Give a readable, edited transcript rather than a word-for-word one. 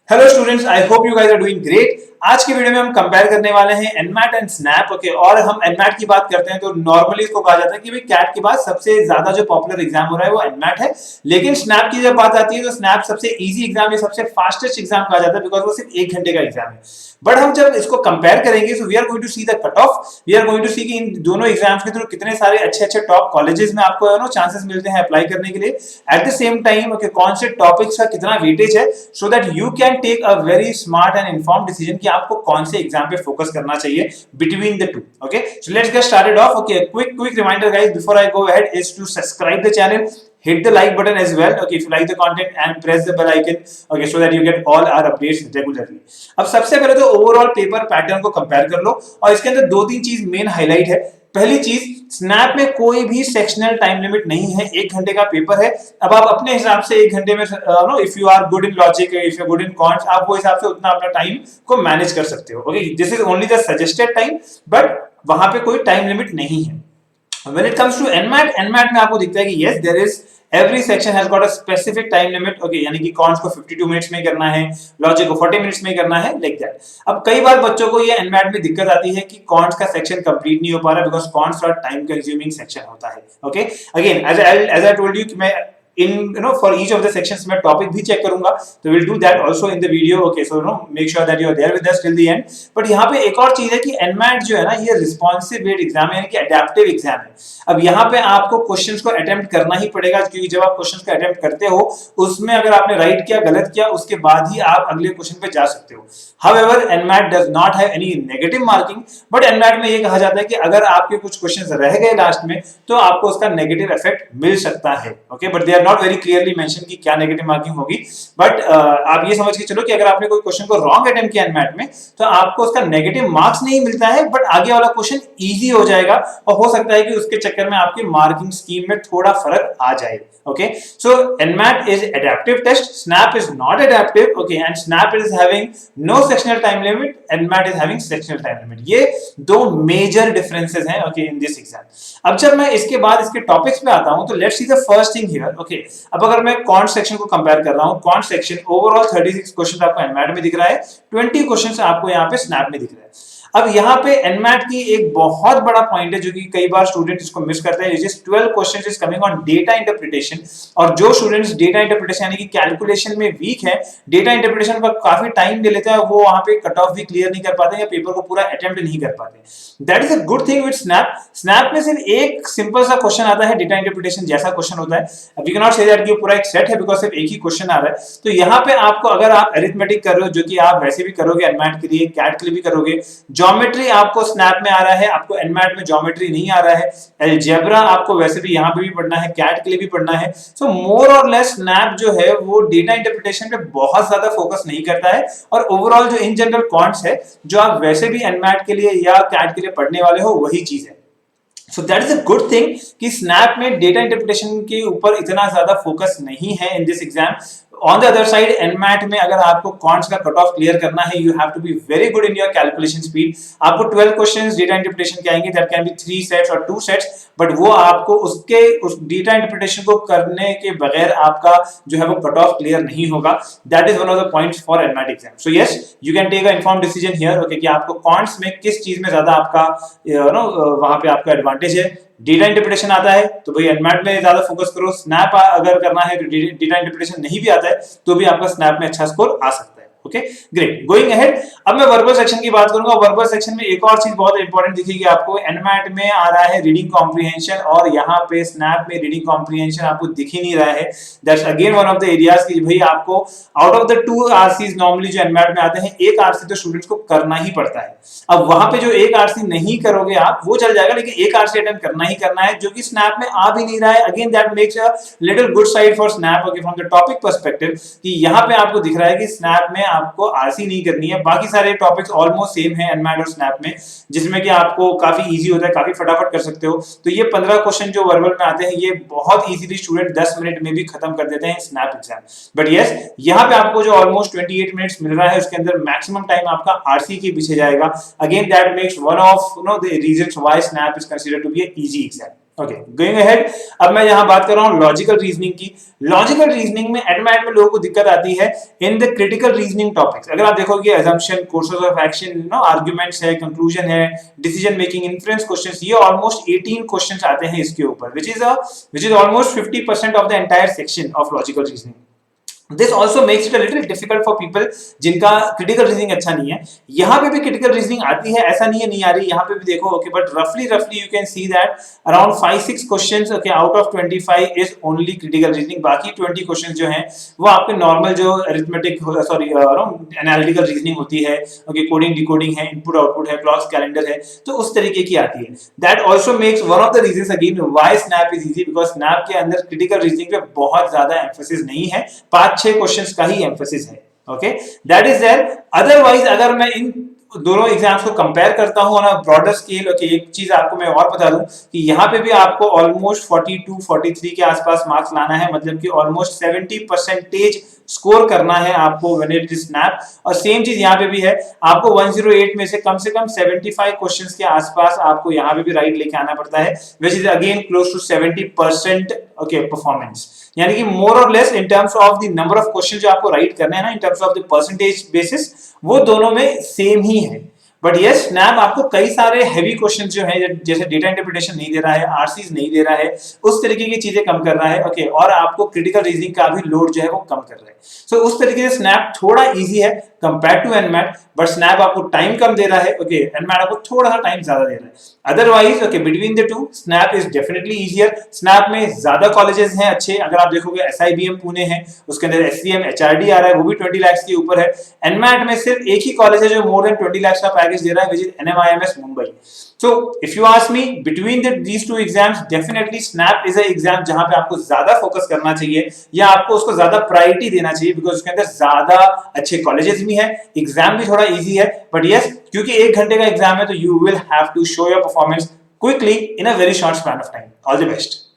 Hello students, I hope you guys are doing great. आज की video में हम कंपेयर करने वाले हैं एनमैट एंड स्नैप। ओके, और हम एनमैट की बात करते हैं तो नॉर्मली इसको कहा जाता है कि भाई कैट के बाद सबसे ज्यादा जो पॉपुलर एग्जाम हो रहा है वो एनमैट है। लेकिन स्नैप की जब बात आती है तो स्नैप सबसे इजी एग्जाम या सबसे फास्टेस्ट एग्जाम कहा जाता है बिकॉज वो सिर्फ 1 घंटे का एग्जाम है। बट हम जब इसको कंपेयर करेंगे so we are going to see the cut off, we are going to see कि इन दोनों एग्जाम्स के थ्रू कितने सारे अच्छे अच्छे टॉप कॉलेजेस में आपको चांसेस मिलते हैं अप्लाई करने के लिए। At the same time okay, कौन से टॉपिक्स का कितना वेटेज है so that you can take a very smart and informed decision कि आपको कौन से एग्जाम पे फोकस करना चाहिए between the two. Okay, so let's get started off. Okay, quick reminder guys before I go ahead is to subscribe the channel, hit the like button as well, okay, if you like the content, and press the bell icon, okay, so that you get all our updates regularly। अब सबसे पहले तो overall paper pattern को compare कर लो और इसके अंदर दो तीन चीज मेन हाईलाइट है। पहली चीज, स्नैप में कोई भी सेक्शनल टाइम लिमिट नहीं है, 1 घंटे का पेपर है। अब आप अपने हिसाब से 1 घंटे में if you are good in logic, if you good in quants, आप वो हिसाब से उतना अपना टाइम को मैनेज कर सकते हो। Okay, this is only the suggested time, but वहां पे कोई टाइम लिमिट नहीं है। When it comes to NMAT में आपको दिखता है कि yes there is every section has got a specific time limit। okay, यानी कि कॉन्स को 52 मिनट्स में करना है, लॉजिक को 40 मिनट्स में करना है, लाइक दैट। अब कई बार बच्चों को ये NMAT में दिक्कत आती है कि कॉन्स का सेक्शन कंप्लीट नहीं हो पा रहा बिकॉज कॉन्स थोड़ा टाइम कंज्यूमिंग सेक्शन होता है। Okay, again as I told you कि मैं in for each of the sections मैं टॉपिक भी चेक करूंगा, तो we'll do that also in the video। okay, so make sure that you are there with us till the end। but यहाँ पे एक और चीज है कि NMAT जो है ना, ये रिस्पॉन्सिव बेस्ड एग्जाम है, यानी कि अडेप्टिव एग्जाम है। अब यहाँ पे आपको क्वेश्चंस को अटेम्प्ट करना ही पड़ेगा, क्योंकि जब आप क्वेश्चंस को अटेम्प्ट करते हो उसमें अगर आपने राइट किया, गलत किया, उसके बाद ही आप अगले क्वेश्चन पे जा सकते हो। However, NMAT does not have any negative marking, but NMAT में ये कहा जाता है कि अगर आपके कुछ क्वेश्चंस रह गए लास्ट में तो आपको उसका नेगेटिव इफेक्ट मिल सकता है। Okay, but they are not very clearly mention कि क्या नेगेटिव मार्किंग होगी। बट आप ये समझ के चलो कि अगर आपने कोई क्वेश्चन को रॉन्ग अटेम्प्ट किया NMAT में तो आपको उसका नेगेटिव मार्क्स नहीं मिलता है, बट आगे वाला क्वेश्चन इजी हो जाएगा और हो सकता है कि उसके चक्कर में आपकी मार्किंग स्कीम में थोड़ा फर्क आ जाए। Okay, so NMAT is adaptive test, SNAP is not adaptive। okay, and SNAP is having no sectional time limit, NMAT is having sectional time limit। ये दो major differences हैं okay in this exam। अब जब मैं इसके बाद इसके topics पे आता हूं तो let's see the first thing here। okay, अब अगर मैं quant सेक्शन को कंपेयर कर रहा हूं, quant सेक्शन ओवरऑल 36 क्वेश्चन आपको NMAT में दिख रहा है, 20 क्वेश्चन आपको यहाँ पे SNAP में दिख रहा है। अब यहाँ पे NMAT की एक बहुत बड़ा पॉइंट है जो कि कई बार स्टूडेंट इसको मिस करते हैं, 12 questions is coming on data interpretation. और जो स्टूडेंट्स डेटा इंटरप्रिटेशन यानी कि कैलकुलेशन में वीक है, डेटा इंटरप्रिटेशन पर काफी टाइम ले लेते हैं, वो वहां पे कट ऑफ भी क्लियर नहीं कर पाते या पेपर को पूरा अटेम्प्ट नहीं कर पाते। That is a good thing with snap. Snap में सिर्फ एक सिंपल सा क्वेश्चन आता है, डेटा इंटरप्रिटेशन जैसा क्वेश्चन होता है। We can not say that कि पूरा एक सेट है बिकॉज़ सिर्फ एक ही क्वेश्चन आ रहा है। तो यहाँ पे आपको अगर आप अरिथमेटिक कर रहे हो, जो कि आप वैसे भी करोगे NMAT के लिए, कैट के लिए भी करोगे, ज्योमेट्री आपको स्नैप में आ रहा है, आपको NMAT में ज्योमेट्री नहीं आ रहा है, अलजेब्रा आपको वैसे भी यहाँ पे भी पढ़ना है, कैट के लिए भी पढ़ना है। सो मोर और लेस स्नैप जो है वो डेटा इंटरप्रिटेशन पे बहुत ज्यादा फोकस नहीं करता है, और ओवरऑल जो इन जनरल कॉन्ट्स है जो आप वैसे भी NMAT के लिए या कैट के लिए पढ़ने वाले हो वही चीज है। So that is a good thing कि स्नैप में डेटा इंटरप्रिटेशन के ऊपर इतना ज्यादा फोकस नहीं है in this exam. On the other side NMAT में अगर आपको कॉन्ट्स का कट ऑफ क्लियर करना है, you have to be very good in your calculation speed. आपको 12 क्वेश्चंस डेटा इंटरप्रिटेशन के आएंगे, दैट कैन बी 3 सेट्स और 2 सेट्स, बट वो आपको उस डेटा इंटरप्रिटेशन को करने के बगैर आपका जो है वो कट ऑफ क्लियर नहीं होगा। That is one of the points for NMAT exam. So yes, you can take a informed decision here okay, कि आपको कॉन्ट्स में किस चीज में ज्यादा आपका वहां पे आपका एडवांटेज है। डेटा इंटरप्रिटेशन आता है तो भाई NMAT में ज्यादा फोकस करो, स्नैप अगर करना है तो डेटा इंटरप्रिटेशन नहीं भी आता है तो भी आपका स्नैप में अच्छा स्कोर आ सकता है। Okay, great, going ahead. अब मैं वर्बल सेक्शन की बात करूंगा। वर्बल सेक्शन में एक और चीज बहुत इंपॉर्टेंट दिखेगी आपको, NMAT में आ रहा है रीडिंग कॉम्प्रिहेंशन और यहाँ पे स्नैप में रीडिंग कॉम्प्रिहेंशन आपको दिख ही नहीं रहा है। That's again one of the areas कि भाई आपको out of the 2 RCs normally जो NMAT में आते हैं, एक RC तो स्टूडेंट्स को करना ही पड़ता है। अब वहां पे जो एक RC नहीं करोगे आप वो चल जाएगा, लेकिन एक RC अटेम्प्ट करना ही करना है, जो कि स्नैप में आ भी नहीं रहा है। Again that makes a little good side for snap okay from the topic perspective, कि यहाँ पे आपको दिख रहा है कि स्नैप में आपको RC नहीं करनी है। बाकी सारे टॉपिक्स ऑलमोस्ट सेम है NMAT और स्नैप में, जिसमें कि आपको काफी इजी होता है, काफी फटाफट कर सकते हो। तो ये 15 क्वेश्चन जो वर्बल में आते हैं ये बहुत इजीली स्टूडेंट 10 मिनट में भी खत्म कर देते हैं स्नैप एग्जाम। बट यस, यहाँ पे आपको जो ऑलमोस्ट 28 मिनट्स मिल रहा है उसके अंदर मैक्सिमम टाइम आपका RC के पीछे जाएगा। Again that makes one of the reasons why SNAP is considered to be an easy exam। Okay, going ahead, अब मैं यहाँ बात कर रहा हूँ लॉजिकल रीजनिंग की। लॉजिकल रीजनिंग में एडमेट में लोगों को दिक्कत आती है in the critical reasoning topics. अगर आप देखोगे assumption, courses of action, no arguments है, कंक्लूजन है, डिसीजन मेकिंग, इन्फ्रेंस क्वेश्चंस, ये ऑलमोस्ट 18 क्वेश्चंस आते हैं इसके ऊपर, which is almost 50% of the entire section of logical reasoning. This also makes it a little difficult for people जिनका critical reasoning अच्छा नहीं है। यहाँ पे भी critical reasoning आती है, ऐसा नहीं है नहीं आ रही, यहाँ पे भी देखो, okay, but roughly you can see that around 5-6 questions, okay, out of 25 is only critical reasoning। बाकी 20 questions जो हैं वो आपके normal जो arithmetic, sorry, analytical reasoning होती है, okay, coding decoding है, input output है, clocks calendar है, तो उस तरीके की आती है। That also makes one of the reasons again why Snap is easy, because Snap के अंदर critical reasoning पे बहुत ज्यादा emphasis नहीं है, 5-6 क्वेश्चंस का ही एम्फेसिस है। Okay, that is there. Otherwise अगर मैं इन दोनों एग्जाम्स को कंपेयर करता हूं on a broader scale, okay, एक चीज आपको मैं और बता दूं कि यहाँ पे भी आपको ऑलमोस्ट 42-43 के आसपास मार्क्स लाना है, मतलब कि ऑलमोस्ट 70% स्कोर करना है आपको व्हेन इट इज स्नैप। और सेम चीज यहाँ पे भी है, आपको 108 में से कम 75 क्वेश्चंस के आसपास आपको यहाँ पे भी राइट लेके आना पड़ता है, which is again close to 70%, okay, performance. यानी कि मोर और less in terms of the number of question जो आपको राइट करने हैं ना, in terms of the percentage basis, वो दोनों में सेम ही है। बट यस, स्नैप आपको कई सारे हैवी क्वेश्चन जो है, जैसे डेटा इंटरप्रिटेशन नहीं दे रहा है, आरसीज नहीं दे रहा है, उस तरीके की चीजें कम कर रहा है, ओके, और आपको क्रिटिकल रीजनिंग का भी लोड जो है वो कम कर रहा है। सो उस तरीके से स्नैप थोड़ा इजी है compare to NMAT, but SNAP आपको टाइम कम दे रहा है, ओके, एनमैट आपको थोड़ा सा टाइम ज्यादा दे रहा है। Otherwise, okay, between the to snap is definitely easier. Snap में ज्यादा कॉलेजेस हैं अच्छे, अगर आप देखोगे SIBM पुणे है, उसके अंदर SCM HRD आ रहा है, वो भी 20 लाख के ऊपर है। एनमैट में सिर्फ एक ही कॉलेज है जो मोर देन 20 लाख का पैकेज दे रहा है, which is NMIMS Mumbai. So if you ask me, between these two exams, definitely Snap is a exam जहां पे आपको ज्यादा फोकस करना चाहिए या आपको उसको ज्यादा प्रायोरिटी देना चाहिए, बिकॉज उसके अंदर ज्यादा अच्छे कॉलेजेस भी हैं, एग्जाम भी थोड़ा इजी है। बट यस, क्योंकि 1 घंटे का एग्जाम है तो you will have to show your performance quickly in a very short span of time. All the best.